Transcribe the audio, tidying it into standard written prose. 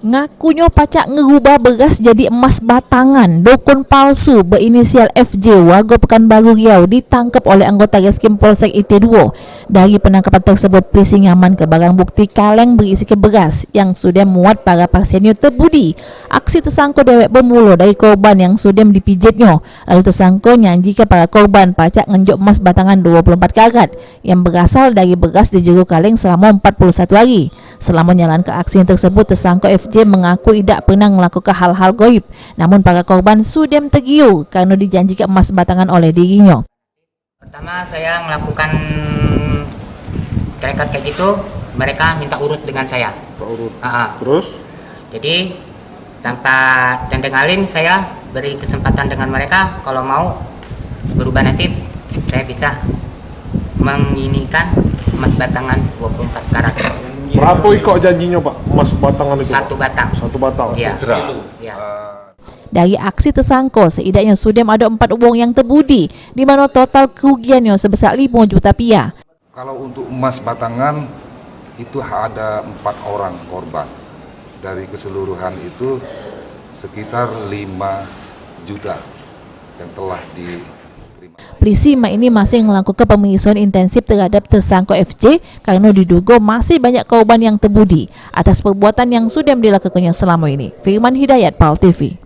Ngakunya pacak ngerubah beras jadi emas batangan. Dukun palsu berinisial FJ warga Pekanbaru Riau ditangkap oleh anggota Reskim Polsek IT2. Dari penangkapan tersebut, polisi ngamankan barang bukti kaleng berisi beras yang sudah muat para pasiennya terbudi. Aksi tersangka dewek bermula dari korban yang sudah dipijitnya. Lalu tersangka nyanjikan para korban pacak ngenjuk emas batangan 24 karat yang berasal dari beras di jero kaleng selama 41 hari. Selama menjalankan aksi tersebut, tersangka FJ mengaku tidak pernah melakukan hal-hal goib. Namun para korban sudah tergiur karena dijanjikan emas batangan oleh dirinya. Pertama saya melakukan record kayak gitu, mereka minta urut dengan saya. Urut. Terus? Jadi tanpa tendeng-aling saya beri kesempatan dengan mereka, kalau mau berubah nasib saya bisa menginikan emas batangan 24 karat. Berapa ikut janjinya Pak emas batangan itu? Satu batang. Satu batang. Iya. Ya. Dari aksi tersangka, setidaknya sudah ada 4 uang yang terbudi, di mana total kerugiannya sebesar 5 juta rupiah. Kalau untuk emas batangan itu ada 4 orang korban. Dari keseluruhan itu sekitar 5 juta yang telah diterima. Polisi ini masih melakukan pemeriksaan intensif terhadap tersangka FJ karena diduga masih banyak korban yang terbudi atas perbuatan yang sudah dilakukannya selama ini. Firman Hidayat, PAL TV.